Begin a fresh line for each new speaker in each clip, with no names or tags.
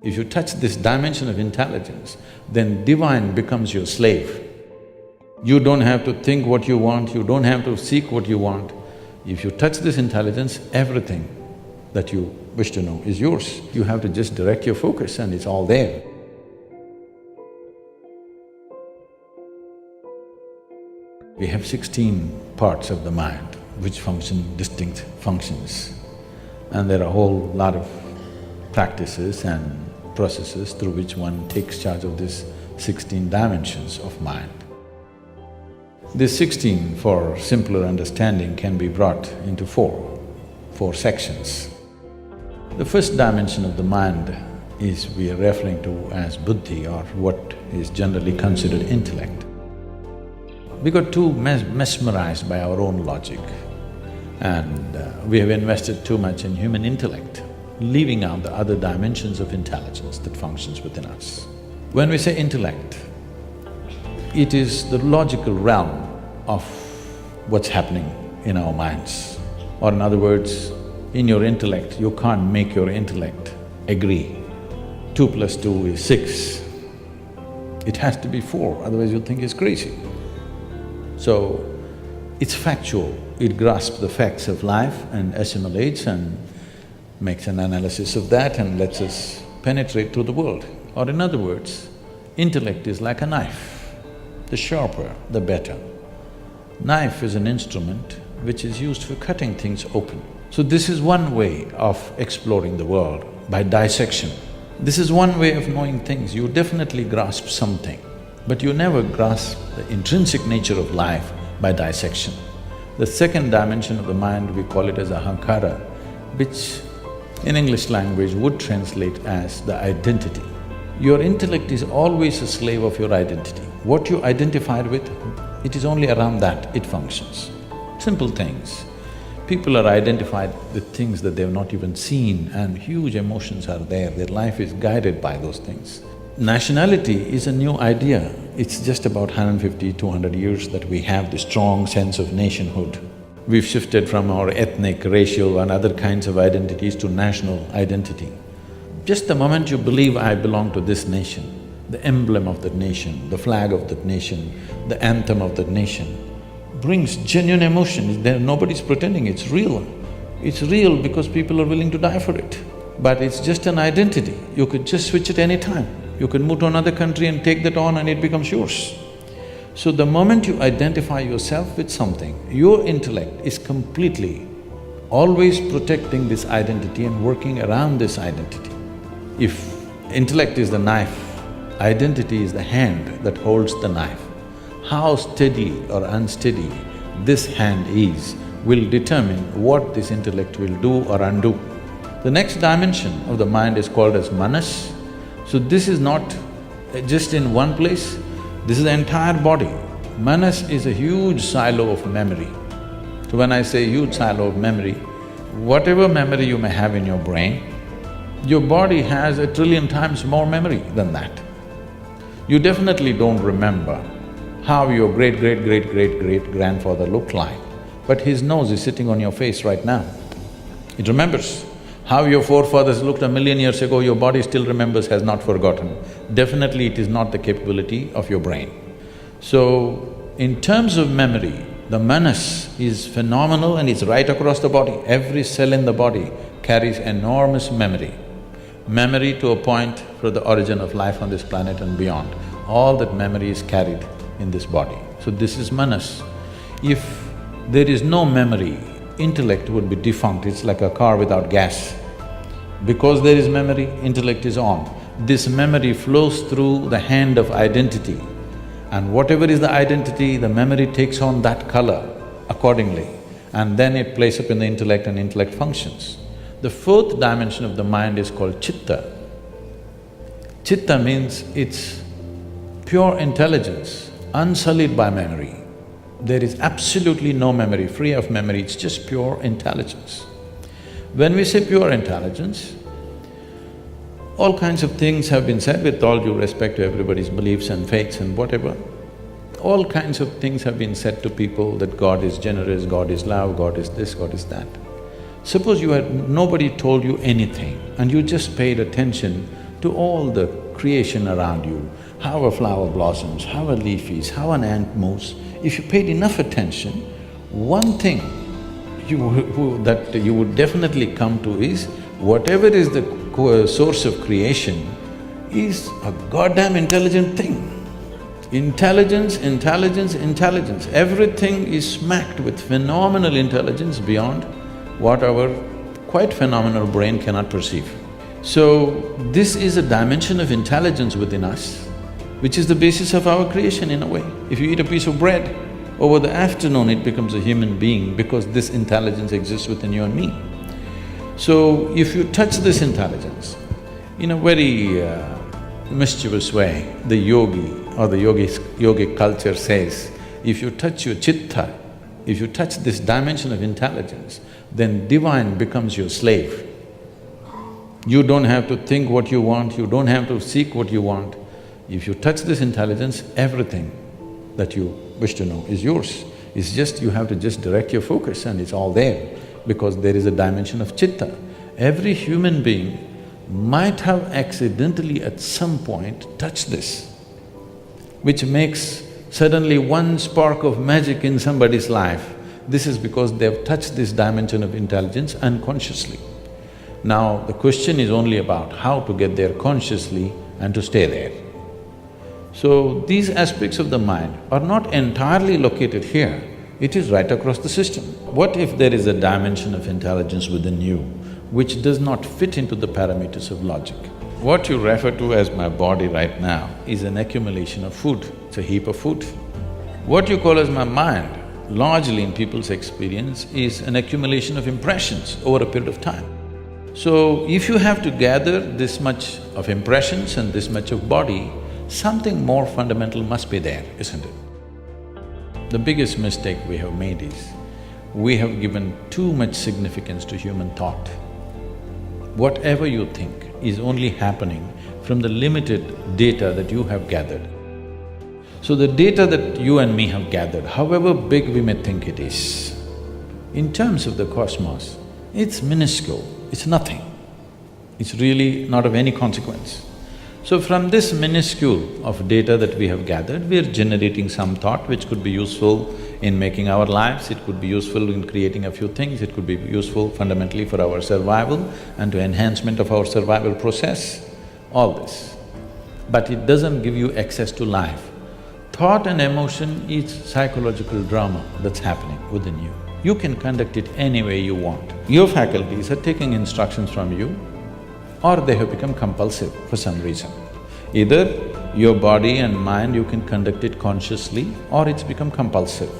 If you touch this dimension of intelligence, then divine becomes your slave. You don't have to think what you want, you don't have to seek what you want. If you touch this intelligence, everything that you wish to know is yours. You have to just direct your focus and it's all there. We have 16 parts of the mind which function distinct functions. And there are a whole lot of practices and processes through which one takes charge of these 16 dimensions of mind. These 16, for simpler understanding, can be brought into four sections. The first dimension of the mind is we are referring to as buddhi, or what is generally considered intellect. We got too mesmerized by our own logic and we have invested too much in human intellect, leaving out the other dimensions of intelligence that functions within us. When we say intellect, it is the logical realm of what's happening in our minds. Or in other words, in your intellect, you can't make your intellect agree. 2 + 2 is 6. It has to be 4, otherwise you'll think it's crazy. So, it's factual, it grasps the facts of life and assimilates and makes an analysis of that and lets us penetrate through the world. Or in other words, intellect is like a knife. The sharper, the better. Knife is an instrument which is used for cutting things open. So this is one way of exploring the world, by dissection. This is one way of knowing things. You definitely grasp something, but you never grasp the intrinsic nature of life by dissection. The second dimension of the mind, we call it as ahankara, which in English language would translate as the identity. Your intellect is always a slave of your identity. What you identified with, it is only around that it functions. Simple things. People are identified with things that they've not even seen and huge emotions are there, their life is guided by those things. Nationality is a new idea. It's just about 150, 200 years that we have this strong sense of nationhood. We've shifted from our ethnic, racial and other kinds of identities to national identity. Just the moment you believe, I belong to this nation, the emblem of that nation, the flag of that nation, the anthem of that nation, brings genuine emotion. Nobody's pretending, it's real. It's real because people are willing to die for it. But it's just an identity, you could just switch it any time. You can move to another country and take that on and it becomes yours. So the moment you identify yourself with something, your intellect is completely always protecting this identity and working around this identity. If intellect is the knife, identity is the hand that holds the knife. How steady or unsteady this hand is will determine what this intellect will do or undo. The next dimension of the mind is called as manas. So this is not just in one place, this is the entire body. Manas is a huge silo of memory. So when I say huge silo of memory, whatever memory you may have in your brain, your body has 1 trillion times more memory than that. You definitely don't remember how your great-great-great-great-grandfather looked like, but his nose is sitting on your face right now. It remembers. How your forefathers looked 1,000,000 years ago, your body still remembers, has not forgotten. Definitely it is not the capability of your brain. So, in terms of memory, the manas is phenomenal and it's right across the body. Every cell in the body carries enormous memory. Memory to a point for the origin of life on this planet and beyond. All that memory is carried in this body. So this is manas. If there is no memory, intellect would be defunct, it's like a car without gas. Because there is memory, intellect is on. This memory flows through the hand of identity, and whatever is the identity, the memory takes on that color accordingly, and then it plays up in the intellect and intellect functions. The fourth dimension of the mind is called chitta. Chitta means it's pure intelligence, unsullied by memory. There is absolutely no memory, free of memory, it's just pure intelligence. When we say pure intelligence, all kinds of things have been said with all due respect to everybody's beliefs and faiths and whatever. All kinds of things have been said to people that God is generous, God is love, God is this, God is that. Suppose nobody told you anything and you just paid attention to all the creation around you, how a flower blossoms, how a leaf is, how an ant moves. If you paid enough attention, one thing that you would definitely come to is, whatever is the source of creation is a goddamn intelligent thing. Intelligence, intelligence, intelligence. Everything is smacked with phenomenal intelligence beyond what our quite phenomenal brain cannot perceive. So, this is a dimension of intelligence within us, which is the basis of our creation in a way. If you eat a piece of bread, over the afternoon it becomes a human being because this intelligence exists within you and me. So, if you touch this intelligence in a very mischievous way, the yogi or the yogic culture says, if you touch your chitta, if you touch this dimension of intelligence, then divine becomes your slave. You don't have to think what you want, you don't have to seek what you want. If you touch this intelligence, everything that you wish to know is yours. It's just you have to just direct your focus and it's all there, because there is a dimension of chitta. Every human being might have accidentally at some point touched this, which makes suddenly one spark of magic in somebody's life. This is because they've touched this dimension of intelligence unconsciously. Now, the question is only about how to get there consciously and to stay there. So, these aspects of the mind are not entirely located here, it is right across the system. What if there is a dimension of intelligence within you which does not fit into the parameters of logic? What you refer to as my body right now is an accumulation of food, it's a heap of food. What you call as my mind, largely in people's experience, is an accumulation of impressions over a period of time. So, if you have to gather this much of impressions and this much of body, something more fundamental must be there, isn't it? The biggest mistake we have made is, we have given too much significance to human thought. Whatever you think is only happening from the limited data that you have gathered. So the data that you and me have gathered, however big we may think it is, in terms of the cosmos, it's minuscule, it's nothing. It's really not of any consequence. So from this minuscule of data that we have gathered, we are generating some thought which could be useful in making our lives, it could be useful in creating a few things, it could be useful fundamentally for our survival and to enhancement of our survival process, all this. But it doesn't give you access to life. Thought and emotion is psychological drama that's happening within you. You can conduct it any way you want. Your faculties are taking instructions from you, or they have become compulsive for some reason. Either your body and mind, you can conduct it consciously, or it's become compulsive.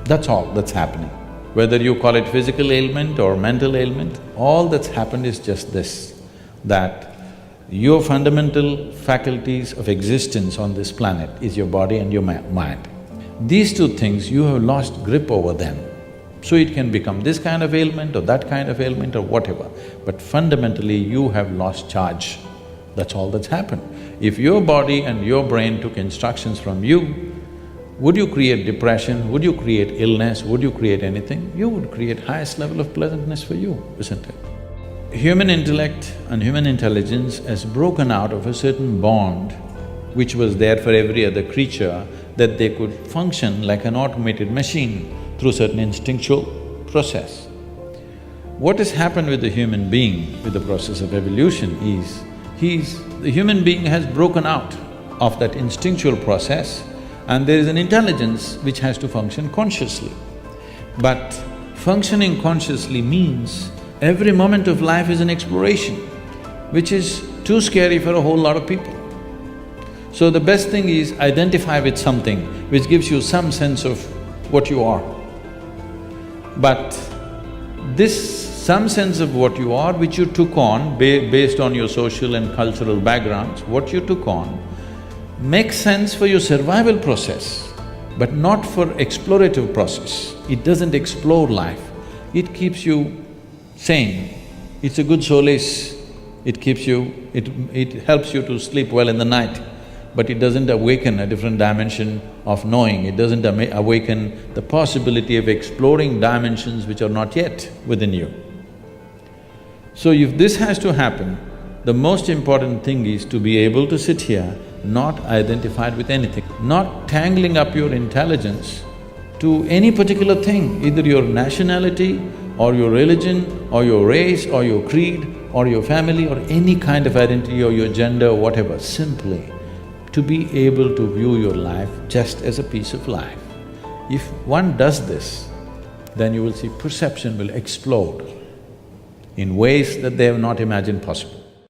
That's all that's happening. Whether you call it physical ailment or mental ailment, all that's happened is just this, that your fundamental faculties of existence on this planet is your body and your mind. These two things, you have lost grip over them. So it can become this kind of ailment or that kind of ailment or whatever, but fundamentally you have lost charge. That's all that's happened. If your body and your brain took instructions from you, would you create depression, would you create illness, would you create anything? You would create highest level of pleasantness for you, isn't it? Human intellect and human intelligence has broken out of a certain bond which was there for every other creature, that they could function like an automated machine through certain instinctual process. What has happened with the human being with the process of evolution is, the human being has broken out of that instinctual process and there is an intelligence which has to function consciously. But functioning consciously means every moment of life is an exploration, which is too scary for a whole lot of people. So the best thing is identify with something which gives you some sense of what you are. But this some sense of what you are, which you took on based on your social and cultural backgrounds, what you took on, makes sense for your survival process, but not for explorative process. It doesn't explore life, it keeps you sane, it's a good solace, it keeps you… it helps you to sleep well in the night, but it doesn't awaken a different dimension of knowing, it doesn't awaken the possibility of exploring dimensions which are not yet within you. So if this has to happen, The most important thing is to be able to sit here not identified with anything, not tangling up your intelligence to any particular thing, either your nationality or your religion or your race or your creed or your family or any kind of identity or your gender or whatever, simply to be able to view your life just as a piece of life. If one does this, then you will see perception will explode in ways that they have not imagined possible.